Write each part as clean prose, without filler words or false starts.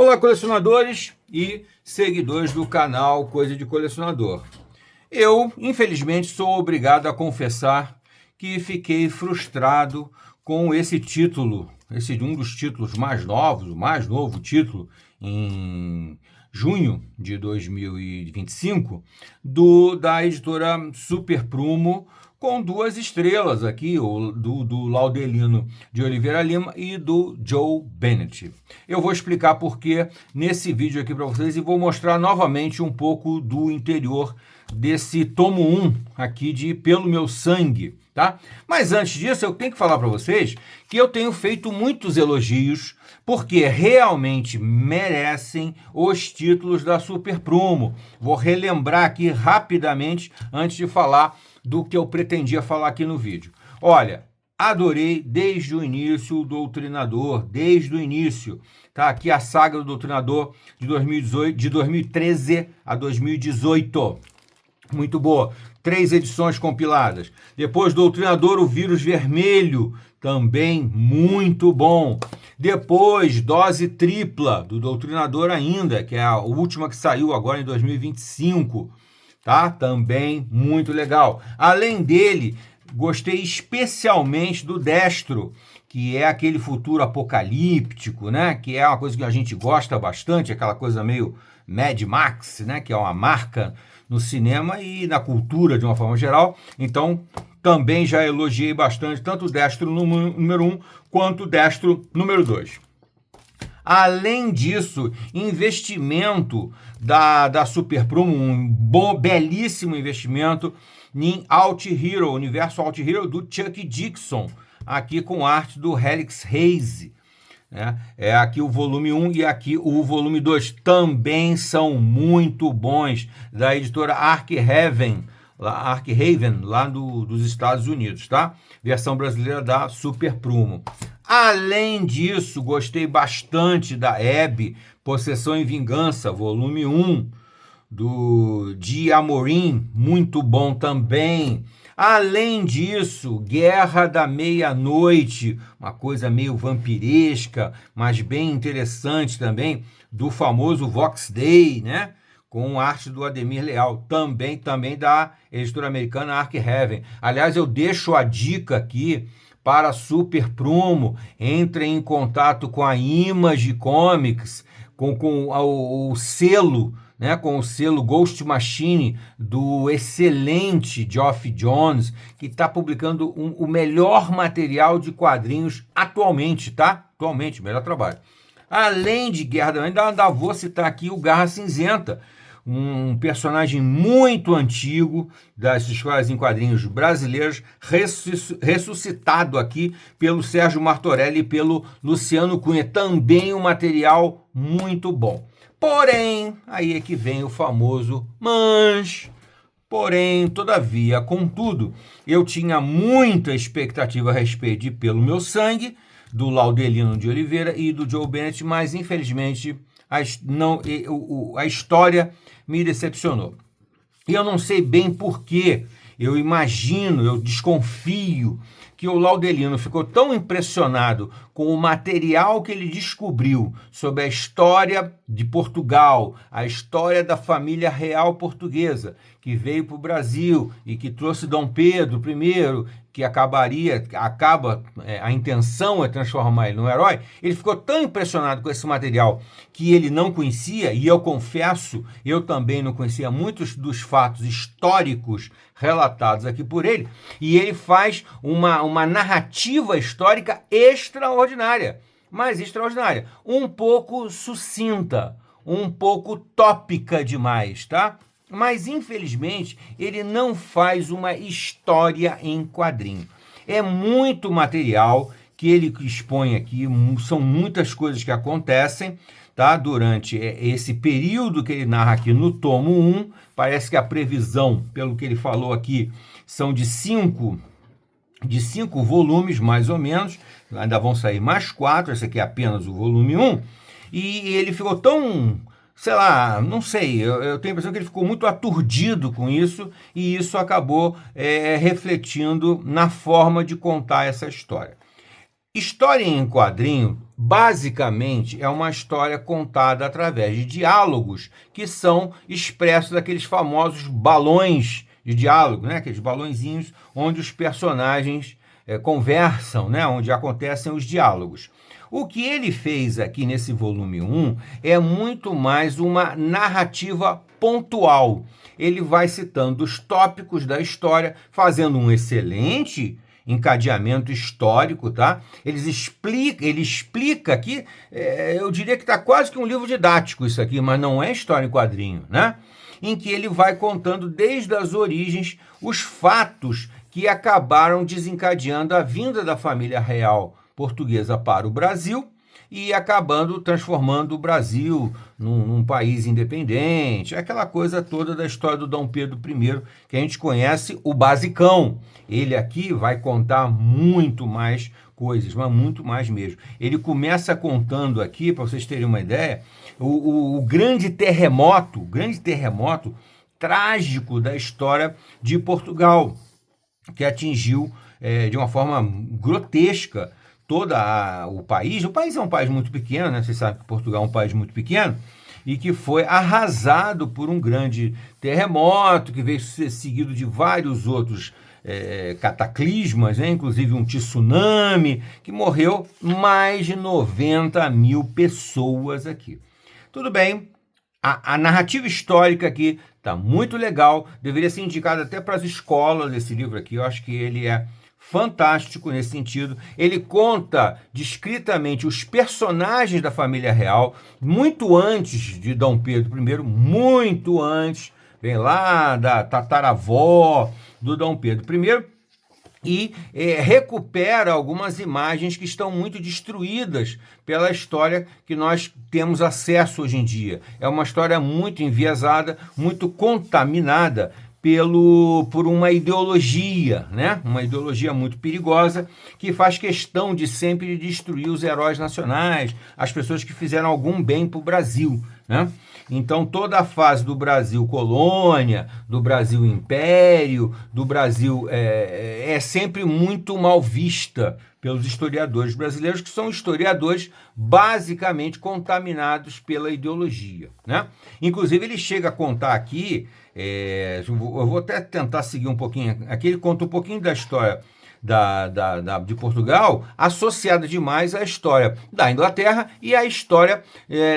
Olá, colecionadores e seguidores do canal Coisa de Colecionador. Eu, infelizmente, sou obrigado a confessar que fiquei frustrado com esse título, um dos títulos mais novos, o mais novo título, em junho de 2025, da editora Super Prumo, com 2 estrelas aqui, do Laudelino de Oliveira Lima e do Joe Bennett. Eu vou explicar por quê nesse vídeo aqui para vocês e vou mostrar novamente um pouco do interior desse tomo 1 aqui de Pelo Meu Sangue, tá? Mas antes disso, eu tenho que falar para vocês que eu tenho feito muitos elogios porque realmente merecem os títulos da Super Prumo. Vou relembrar aqui rapidamente antes de falar do que eu pretendia falar aqui no vídeo. Olha, adorei desde o início o Doutrinador, desde o início. Tá aqui a saga do Doutrinador de 2013 a 2018. Muito boa. 3 edições compiladas. Depois, Doutrinador, o Vírus Vermelho, também muito bom. Depois, Dose Tripla, do Doutrinador ainda, que é a última que saiu agora em 2025. Tá? Também muito legal. Além dele, gostei especialmente do Destro, que é aquele futuro apocalíptico, né? Que é uma coisa que a gente gosta bastante, aquela coisa meio Mad Max, né? Que é uma marca no cinema e na cultura de uma forma geral. Então, também já elogiei bastante tanto o Destro número 1 quanto o Destro número 2. Além disso, investimento da Super Prumo, um belíssimo investimento em Alt Hero, universo Alt Hero do Chuck Dixon, aqui com arte do Helix Hayes. Né? É aqui o volume 1 e aqui o volume 2 também são muito bons, da editora Arkhaven, lá dos Estados Unidos, tá? Versão brasileira da Super Prumo. Além disso, gostei bastante da Hebe, Possessão e Vingança, volume 1, de Amorim, muito bom também. Além disso, Guerra da Meia-Noite, uma coisa meio vampiresca, mas bem interessante também, do famoso Vox Day, né? Com arte do Ademir Leal, também da editora americana Arkhaven. Aliás, eu deixo a dica aqui para a Super Prumo, entrem em contato com a Image Comics, com o selo, né, com o selo Ghost Machine do excelente Geoff Johns, que está publicando o melhor material de quadrinhos atualmente, tá? Atualmente, melhor trabalho. Além de Guerra ainda vou citar aqui o Garra Cinzenta, um personagem muito antigo das histórias em quadrinhos brasileiros, ressuscitado aqui pelo Sérgio Martorelli e pelo Luciano Cunha. Também um material muito bom. Porém, aí é que vem o famoso mas. Porém, todavia, contudo, eu tinha muita expectativa a respeito de Pelo Meu Sangue, do Laudelino de Oliveira e do Joe Bennett, mas infelizmente a história me decepcionou. E eu não sei bem porquê, eu desconfio que o Laudelino ficou tão impressionado com o material que ele descobriu sobre a história de Portugal, a história da família real portuguesa, que veio para o Brasil e que trouxe Dom Pedro I, que a intenção é transformar ele num herói. Ele ficou tão impressionado com esse material que ele não conhecia, e eu confesso, eu também não conhecia muitos dos fatos históricos relatados aqui por ele, e ele faz uma narrativa histórica extraordinária, mas extraordinária, um pouco sucinta, um pouco tópica demais, tá? Mas, infelizmente, ele não faz uma história em quadrinho. É muito material que ele expõe aqui, são muitas coisas que acontecem, tá? Durante esse período que ele narra aqui no tomo 1. Parece que a previsão, pelo que ele falou aqui, são de 5 volumes, mais ou menos. Ainda vão sair mais 4, esse aqui é apenas o volume 1. E ele ficou tão... sei lá, não sei, eu tenho a impressão que ele ficou muito aturdido com isso, e isso acabou refletindo na forma de contar essa história. História em quadrinho basicamente é uma história contada através de diálogos que são expressos daqueles famosos balões de diálogo, né? Aqueles balõezinhos onde os personagens conversam, né? Onde acontecem os diálogos. O que ele fez aqui nesse volume 1 é muito mais uma narrativa pontual. Ele vai citando os tópicos da história, fazendo um excelente encadeamento histórico, tá? Ele explica aqui, eu diria que está quase que um livro didático isso aqui, mas não é história em quadrinho, né? Em que ele vai contando desde as origens os fatos que acabaram desencadeando a vinda da família real portuguesa para o Brasil e acabando transformando o Brasil num país independente, aquela coisa toda da história do Dom Pedro I, que a gente conhece o basicão. Ele aqui vai contar muito mais coisas, mas muito mais mesmo. Ele começa contando aqui, para vocês terem uma ideia, o grande terremoto trágico da história de Portugal, que atingiu de uma forma grotesca todo o país. O país é um país muito pequeno, né? Vocês sabem que Portugal é um país muito pequeno, e que foi arrasado por um grande terremoto, que veio ser seguido de vários outros cataclismas, né? Inclusive um tsunami, que morreu mais de 90 mil pessoas aqui. Tudo bem, a narrativa histórica aqui está muito legal, deveria ser indicada até para as escolas esse livro aqui, eu acho que ele é fantástico nesse sentido. Ele conta discretamente os personagens da família real, muito antes de Dom Pedro I, muito antes, vem lá da tataravó do Dom Pedro I, e recupera algumas imagens que estão muito destruídas pela história que nós temos acesso hoje em dia. É uma história muito enviesada, muito contaminada por uma ideologia, né? Uma ideologia muito perigosa que faz questão de sempre destruir os heróis nacionais, as pessoas que fizeram algum bem para o Brasil, né? Então, toda a fase do Brasil colônia, do Brasil império, do Brasil é sempre muito mal vista pelos historiadores brasileiros, que são historiadores basicamente contaminados pela ideologia, né? Inclusive, ele chega a contar aqui, eu vou até tentar seguir um pouquinho, aqui ele conta um pouquinho da história de Portugal, associada demais à história da Inglaterra e à história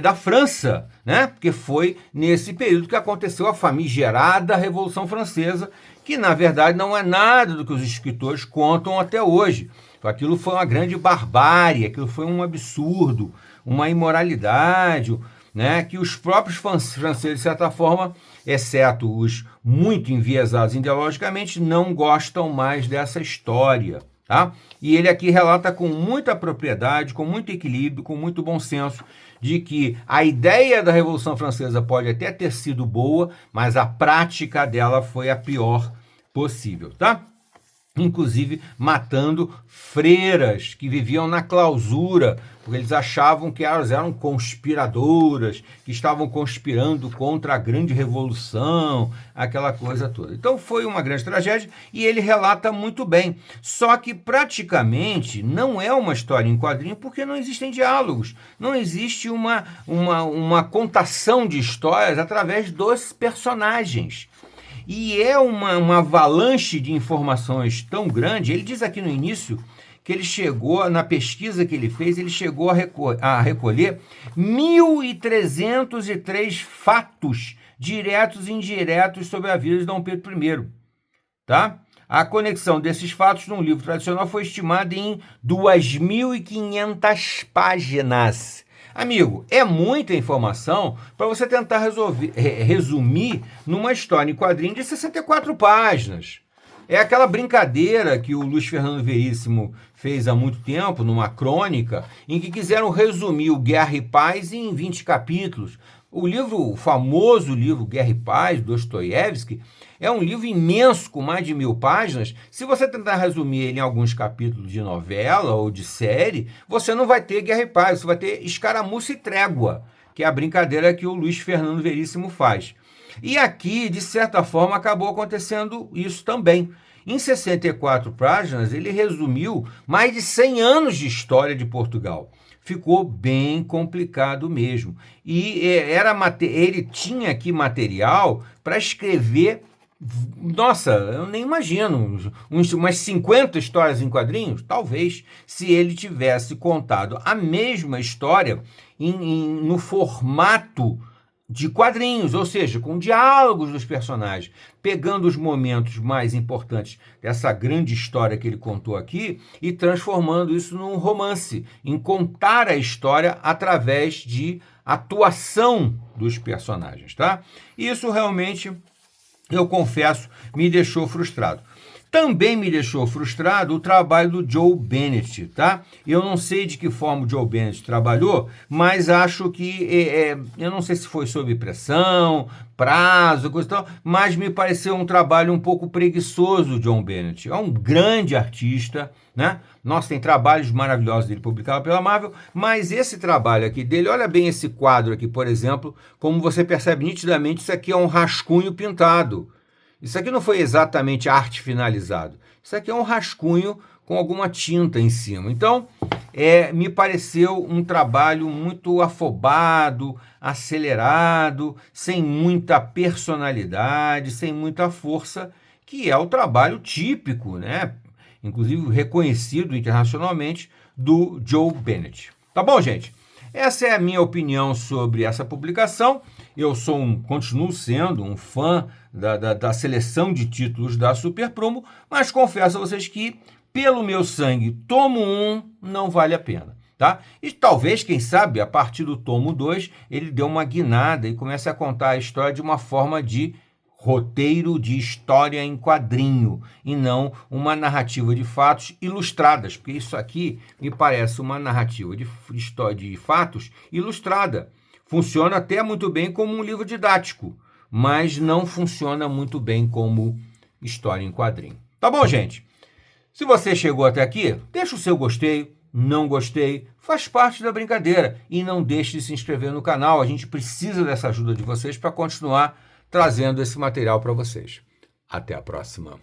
da França, né? Porque foi nesse período que aconteceu a famigerada Revolução Francesa, que na verdade não é nada do que os escritores contam até hoje. Aquilo foi uma grande barbárie, aquilo foi um absurdo, uma imoralidade, né, que os próprios franceses, de certa forma, exceto os muito enviesados ideologicamente, não gostam mais dessa história. Tá? E ele aqui relata com muita propriedade, com muito equilíbrio, com muito bom senso, de que a ideia da Revolução Francesa pode até ter sido boa, mas a prática dela foi a pior possível. Tá? Inclusive matando freiras que viviam na clausura, porque eles achavam que elas eram conspiradoras, que estavam conspirando contra a grande revolução, aquela coisa toda. Então foi uma grande tragédia e ele relata muito bem. Só que praticamente não é uma história em quadrinho porque não existem diálogos, não existe uma contação de histórias através dos personagens. E é uma avalanche de informações tão grande. Ele diz aqui no início que ele chegou, na pesquisa que ele fez, ele chegou a recolher 1.303 fatos diretos e indiretos sobre a vida de Dom Pedro I. Tá? A conexão desses fatos num livro tradicional foi estimada em 2.500 páginas. Amigo, é muita informação para você tentar resumir numa história em quadrinho de 64 páginas. É aquela brincadeira que o Luiz Fernando Veríssimo fez há muito tempo, numa crônica, em que quiseram resumir o Guerra e Paz em 20 capítulos. O famoso livro Guerra e Paz, Dostoiévski, é um livro imenso, com mais de 1.000 páginas. Se você tentar resumir ele em alguns capítulos de novela ou de série, você não vai ter Guerra e Paz, você vai ter escaramuça e trégua, que é a brincadeira que o Luiz Fernando Veríssimo faz. E aqui, de certa forma, acabou acontecendo isso também. Em 64 páginas, ele resumiu mais de 100 anos de história de Portugal. ficou bem complicado mesmo. E ele tinha aqui material para escrever. Nossa, eu nem imagino, umas 50 histórias em quadrinhos, talvez, se ele tivesse contado a mesma história no formato de quadrinhos, ou seja, com diálogos dos personagens, pegando os momentos mais importantes dessa grande história que ele contou aqui e transformando isso num romance, em contar a história através de atuação dos personagens, tá? Isso realmente, eu confesso, me deixou frustrado. Também me deixou frustrado o trabalho do Joe Bennett, tá? Eu não sei de que forma o Joe Bennett trabalhou, mas acho que, eu não sei se foi sob pressão, prazo, coisa e tal, mas me pareceu um trabalho um pouco preguiçoso, o John Bennett. É um grande artista, né? Nossa, tem trabalhos maravilhosos dele publicados pela Marvel, mas esse trabalho aqui dele, olha bem esse quadro aqui, por exemplo, como você percebe nitidamente, isso aqui é um rascunho pintado. Isso aqui não foi exatamente arte finalizado. Isso aqui é um rascunho com alguma tinta em cima. Então, me pareceu um trabalho muito afobado, acelerado, sem muita personalidade, sem muita força, que é o trabalho típico, né? Inclusive reconhecido internacionalmente, do Joe Bennett. Tá bom, gente? Essa é a minha opinião sobre essa publicação. Eu continuo sendo um fã da seleção de títulos da Super Promo, mas confesso a vocês que, pelo meu sangue, tomo 1 não vale a pena, tá? E talvez, quem sabe, a partir do tomo 2, ele dê uma guinada e comece a contar a história de uma forma de roteiro de história em quadrinho e não uma narrativa de fatos ilustradas, porque isso aqui me parece uma narrativa de história de fatos ilustrada. Funciona até muito bem como um livro didático, mas não funciona muito bem como história em quadrinho. Tá bom, gente? Se você chegou até aqui, deixa o seu gostei, não gostei, faz parte da brincadeira. E não deixe de se inscrever no canal, a gente precisa dessa ajuda de vocês para continuar trazendo esse material para vocês. Até a próxima.